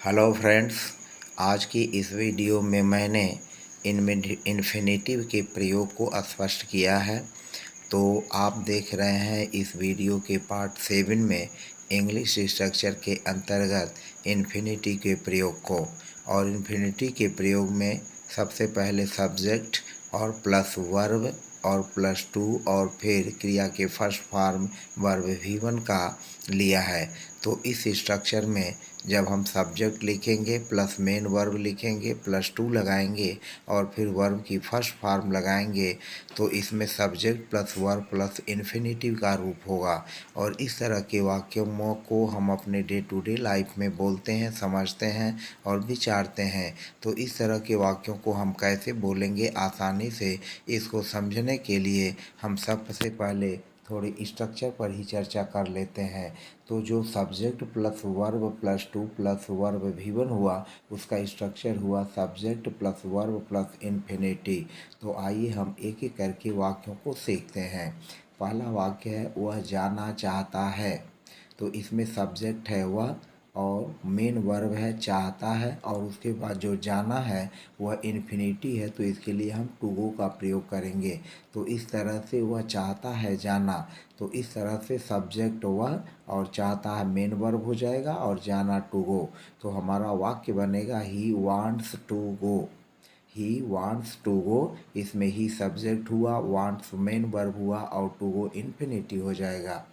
Hello friends, आज की इस वीडियो में मैंने इन्फिनेटिव के प्रयोग को स्पष्ट किया है। तो आप देख रहे हैं इस वीडियो के पार्ट 7 में इंग्लिश स्ट्रक्चर के अंतर्गत इन्फिनिटी के प्रयोग को। और इन्फिनिटी के प्रयोग में सबसे पहले सब्जेक्ट और प्लस वर्ब और प्लस टू और फिर क्रिया के फर्स्ट फॉर्म वर्ब V1 का लिया है। तो इस स्ट्रक्चर में जब हम सब्जेक्ट लिखेंगे प्लस मेन वर्ब लिखेंगे प्लस टू लगाएंगे और फिर वर्ब की फर्स्ट फॉर्म लगाएंगे तो इसमें subject plus verb plus infinitive का रूप होगा। और इस तरह के वाक्यों को हम अपने डे टू डे लाइफ में बोलते हैं, समझते हैं और विचारते हैं। तो इस तरह के वाक्यों को हम कैसे बोलेंगे आसानी से, इसको समझने के लिए हम सबसे पहले थोड़ी स्ट्रक्चर पर ही चर्चा कर लेते हैं। तो जो subject plus verb plus two plus verb V1 हुआ, उसका स्ट्रक्चर हुआ subject plus verb plus infinity. तो आइए हम एक एक करके वाक्यों को सीखते हैं। पहला वाक्य है वह जाना चाहता है। तो इसमें सब्जेक्ट है वह और मेन वर्ब है चाहता है और उसके बाद जो जाना है वह इन्फिनिटी है, तो इसके लिए हम टू गो का प्रयोग करेंगे। तो इस तरह से वह चाहता है जाना, तो इस तरह से सब्जेक्ट वह और चाहता है मेन वर्ब हो जाएगा और जाना टू गो। तो हमारा वाक्य बनेगा he wants to go. He wants to go, इसमें ही सब्जेक्ट हुआ, वांट्स मेन वर्ब हुआ और टू गो इन्फिनिटी हो जाएगा।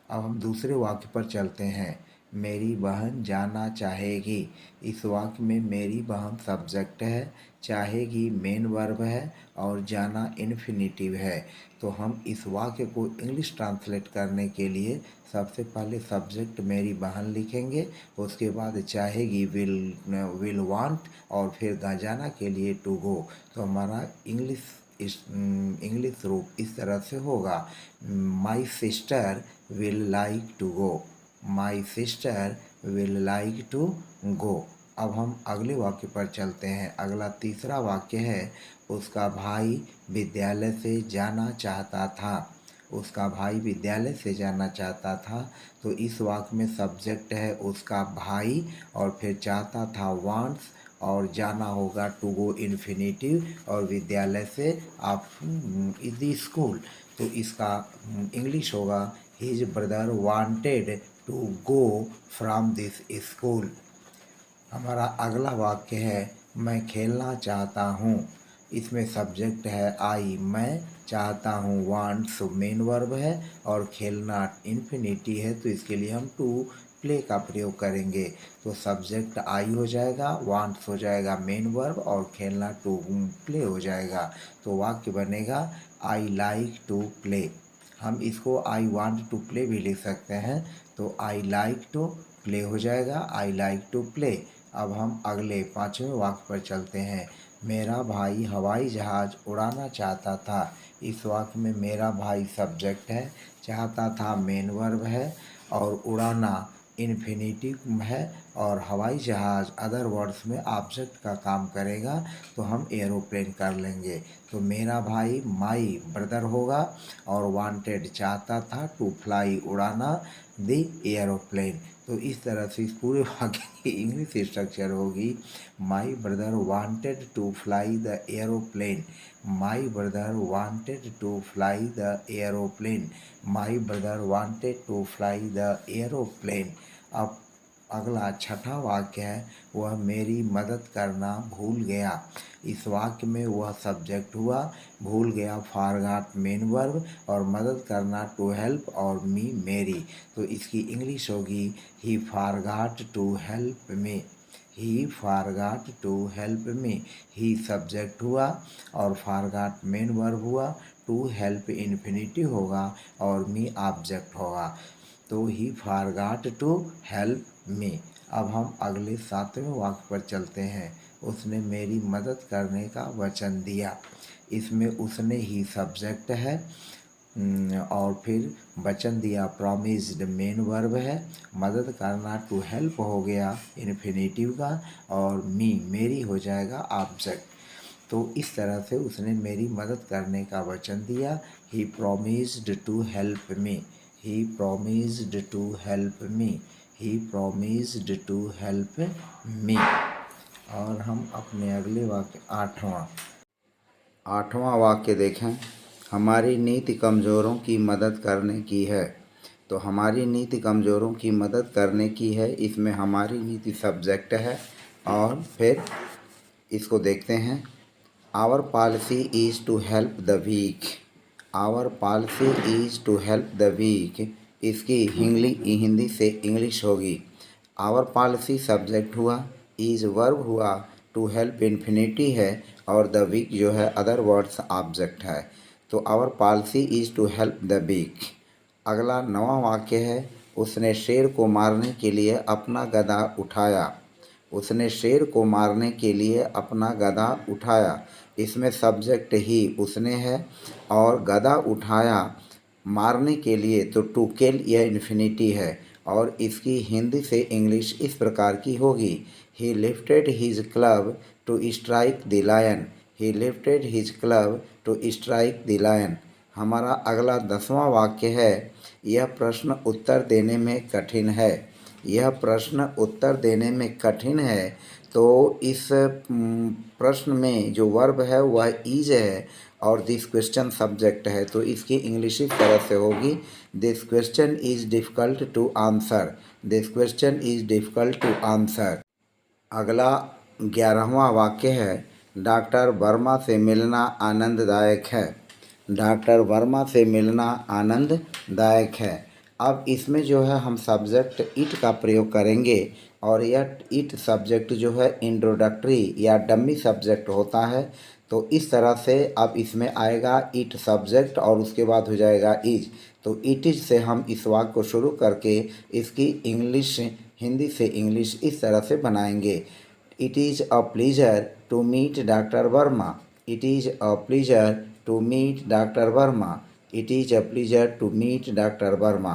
अब हम दूसरे वाक्य पर चलते हैं। मेरी बहन जाना चाहेगी। इस वाक्य में मेरी बहन सब्जेक्ट है, चाहेगी मेन वर्ब है और जाना इन्फिनिटिव है। तो हम इस वाक्य को इंग्लिश ट्रांसलेट करने के लिए सबसे पहले सब्जेक्ट मेरी बहन लिखेंगे, उसके बाद चाहेगी विल वांट और फिर जाना के लिए टू गो। तो हमारा इंग्लिश रूप इस तरह से होगा, my sister will like to go. My sister will like to go. अब हम अगले वाक्य पर चलते हैं। अगला तीसरा वाक्य है उसका भाई विद्यालय से जाना चाहता था। उसका भाई विद्यालय से जाना चाहता था। तो इस वाक्य में सब्जेक्ट है उसका भाई और फिर चाहता था वांट्स और जाना होगा टू गो इन्फिनिटिव और विद्यालय से आप इज स्कूल। तो इसका इंग्लिश होगा his brother wanted to go from this school. हमारा अगला वाक्य है मैं खेलना चाहता हूँ। इसमें सब्जेक्ट है आई, मैं चाहता हूँ, वांट्स मेन वर्ब है और खेलना इन्फिनिटी है, तो इसके लिए हम टू प्ले का प्रयोग करेंगे। तो सब्जेक्ट आई हो जाएगा, वांट्स हो जाएगा मेन वर्ब और खेलना टू प्ले हो जाएगा। तो वाक्य बनेगा आई लाइक टू प्ले। हम इसको आई वांट टू प्ले भी लिख सकते हैं। तो आई लाइक टू प्ले हो जाएगा, आई लाइक टू प्ले। अब हम अगले पाँचवें वाक्य पर चलते हैं। मेरा भाई हवाई जहाज़ उड़ाना चाहता था। इस वाक्य में मेरा भाई सब्जेक्ट है, चाहता था मेन वर्ब है और उड़ाना इन्फिनिटिव है और हवाई जहाज़ अदर वर्ड्स में ऑब्जेक्ट का काम करेगा, तो हम एरोप्लेन कर लेंगे। तो मेरा भाई माई ब्रदर होगा और वांटेड चाहता था टू फ्लाई उड़ाना द एरोप्लेन। तो इस तरह से इस पूरे वाक्य की इंग्लिश स्ट्रक्चर होगी my brother wanted to fly the aeroplane. My brother wanted to fly the aeroplane. My brother wanted to fly the aeroplane. अब अगला छठा वाक्य है वह मेरी मदद करना भूल गया। इस वाक्य में वह सब्जेक्ट हुआ, भूल गया फॉरगॉट मेन वर्ब और मदद करना टू हेल्प और मी मेरी। तो इसकी इंग्लिश होगी he forgot to help me. He forgot to help me. He subject हुआ और फॉरगॉट मेन वर्ब हुआ, टू हेल्प इन्फिनिटिव होगा और मी ऑब्जेक्ट होगा। तो he forgot to help me. अब हम अगले सातवें वाक्य पर चलते हैं। उसने मेरी मदद करने का वचन दिया। इसमें उसने ही सब्जेक्ट है और फिर वचन दिया प्रॉमिस्ड मेन वर्ब है, मदद करना टू हेल्प हो गया इन्फिनिटिव का और मी मेरी हो जाएगा ऑब्जेक्ट। तो इस तरह से उसने मेरी मदद करने का वचन दिया। He promised to help me. He promised to help me. He promised to help me। और हम अपने अगले वाक्य आठवां वाक्य देखें। हमारी नीति कमज़ोरों की मदद करने की है। तो हमारी नीति कमज़ोरों की मदद करने की है, इसमें हमारी नीति सब्जेक्ट है। और फिर इसको देखते हैं। Our policy is to help the weak. Our policy is to help the weak, इसकी हिंदी से इंग्लिश होगी। आवर पॉलिसी सब्जेक्ट हुआ, इज़ वर्ब हुआ, टू हेल्प इन्फिनिटी है, और द वीक जो है अदर वर्ड्स ऑब्जेक्ट है। तो our policy is to help the weak. अगला 9वां वाक्य है। उसने शेर को मारने के लिए अपना गदा उठाया। उसने शेर को मारने के लिए अपना गदा उठाया। इसमें सब्जेक्ट ही उसने है और गदा उठाया मारने के लिए, तो टू किल यह इन्फिनिटी है। और इसकी हिंदी से इंग्लिश इस प्रकार की होगी। He lifted his club to strike the lion. He lifted his club to strike the lion. हमारा अगला 10वां वाक्य है। यह प्रश्न उत्तर देने में कठिन है। यह प्रश्न उत्तर देने में कठिन है। तो इस प्रश्न में जो वर्ब है वह इज है और दिस क्वेश्चन सब्जेक्ट है। तो इसकी इंग्लिश इस तरह से होगी। This question is difficult to answer. This question is difficult to answer. अगला 11वां वाक्य है। डॉक्टर वर्मा से मिलना आनंददायक है। डॉक्टर वर्मा से मिलना आनंददायक है। अब इसमें जो है हम सब्जेक्ट इट का प्रयोग करेंगे और यह इट सब्जेक्ट जो है इंट्रोडक्टरी या डमी सब्जेक्ट होता है। तो इस तरह से अब इसमें आएगा इट सब्जेक्ट और उसके बाद हो जाएगा इज। तो इट इज से हम इस वाक्य को शुरू करके इसकी इंग्लिश हिंदी से इंग्लिश इस तरह से बनाएंगे। It is a pleasure to meet doctor Verma. It is a pleasure to meet doctor Verma. It is a pleasure to meet doctor Verma.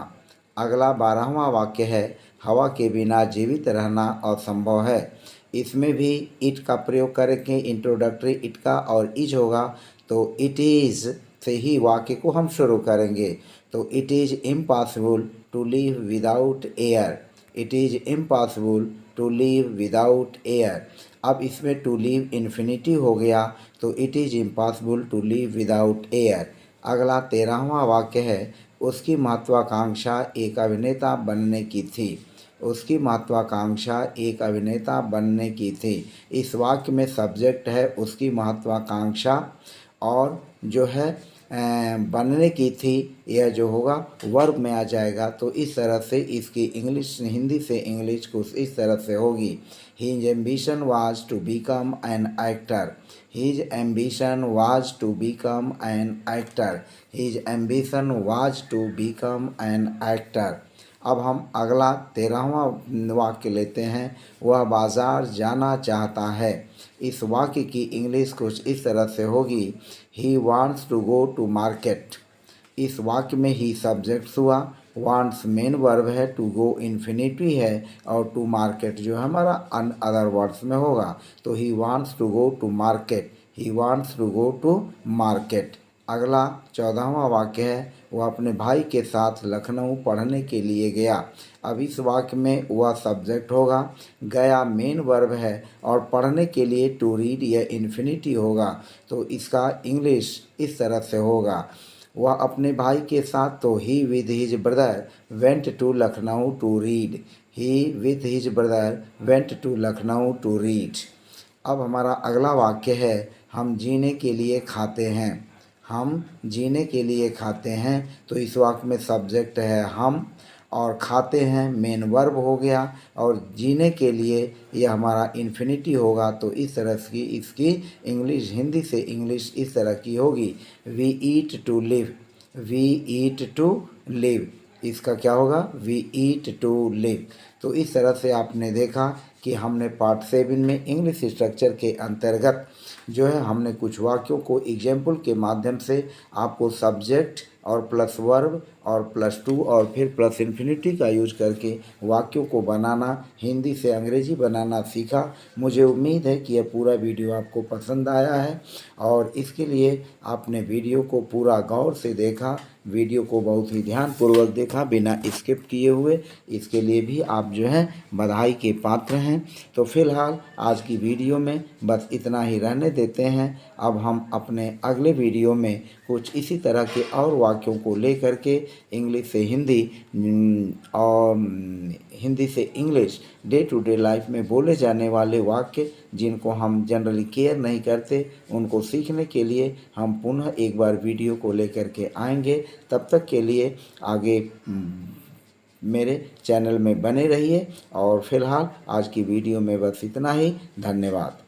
अगला 12वां वाक्य है। हवा के बिना जीवित रहना असंभव है। इसमें भी इट का प्रयोग करेंगे, इंट्रोडक्टरी इट का और इज होगा। तो इट इज़ से ही वाक्य को हम शुरू करेंगे। तो it is impossible to live without air. It is impossible to live without air. अब इसमें टू लिव इन्फिनिटी हो गया, तो it is impossible to live without air. अगला 13वां वाक्य है। उसकी महत्वाकांक्षा एक अभिनेता बनने की थी। उसकी महत्वाकांक्षा एक अभिनेता बनने की थी। इस वाक्य में सब्जेक्ट है उसकी महत्वाकांक्षा और जो है बनने की थी, यह जो होगा वर्ब में आ जाएगा। तो इस तरह से इसकी इंग्लिश हिंदी से इंग्लिश कुछ इस तरह से होगी। His ambition was to become an actor. His ambition was to become an actor. His ambition was to become an actor. अब हम अगला 13वां वाक्य लेते हैं। वह बाज़ार जाना चाहता है। इस वाक्य की इंग्लिश कुछ इस तरह से होगी। He wants to go to market. इस वाक्य में ही सब्जेक्ट हुआ, वांट्स मेन वर्ब है, टू गो इन्फिनिटी है और टू मार्केट जो है हमारा अदर वर्ड्स में होगा। तो he wants to go to market. He wants to go to market. अगला 14वां वाक्य है। वह अपने भाई के साथ लखनऊ पढ़ने के लिए गया। अब इस वाक्य में वह सब्जेक्ट होगा, गया मेन वर्ब है और पढ़ने के लिए टू रीड यह इन्फिनिटी होगा। तो इसका इंग्लिश इस तरह से होगा। वह अपने भाई के साथ, तो he with his brother went to Lucknow to read. He with his brother went to Lucknow to read. अब हमारा अगला वाक्य है। हम जीने के लिए खाते हैं। हम जीने के लिए खाते हैं। तो इस वाक्य में सब्जेक्ट है हम और खाते हैं मेन वर्ब हो गया और जीने के लिए यह हमारा इन्फिनिटी होगा। तो इस तरह की इसकी इंग्लिश हिंदी से इंग्लिश इस तरह की होगी। We eat to live. We eat to live. इसका क्या होगा? We eat to live. तो इस तरह से आपने देखा कि हमने पार्ट 7 में इंग्लिश स्ट्रक्चर के अंतर्गत जो है हमने कुछ वाक्यों को एग्जाम्पल के माध्यम से आपको सब्जेक्ट और प्लस वर्ब और +2 और फिर प्लस इन्फिनिटी का यूज करके वाक्यों को बनाना, हिंदी से अंग्रेजी बनाना सीखा। मुझे उम्मीद है कि यह पूरा वीडियो आपको पसंद आया है और इसके लिए आपने वीडियो को पूरा गौर से देखा। वीडियो को बहुत ही ध्यानपूर्वक देखा बिना स्किप किए हुए, इसके लिए भी आप जो है बधाई के पात्र हैं। तो फिलहाल आज की वीडियो में बस इतना ही रहने देते हैं। अब हम अपने अगले वीडियो में कुछ इसी तरह के और वाक्यों को लेकर के इंग्लिश से हिंदी और हिंदी से English day to day life में बोले जाने वाले वाक्य जिनको हम जनरली केयर नहीं करते, उनको सीखने के लिए हम पुनः एक बार वीडियो को लेकर के आएंगे। तब तक के लिए आगे मेरे चैनल में बने रहिए और फिलहाल आज की वीडियो में बस इतना ही। धन्यवाद।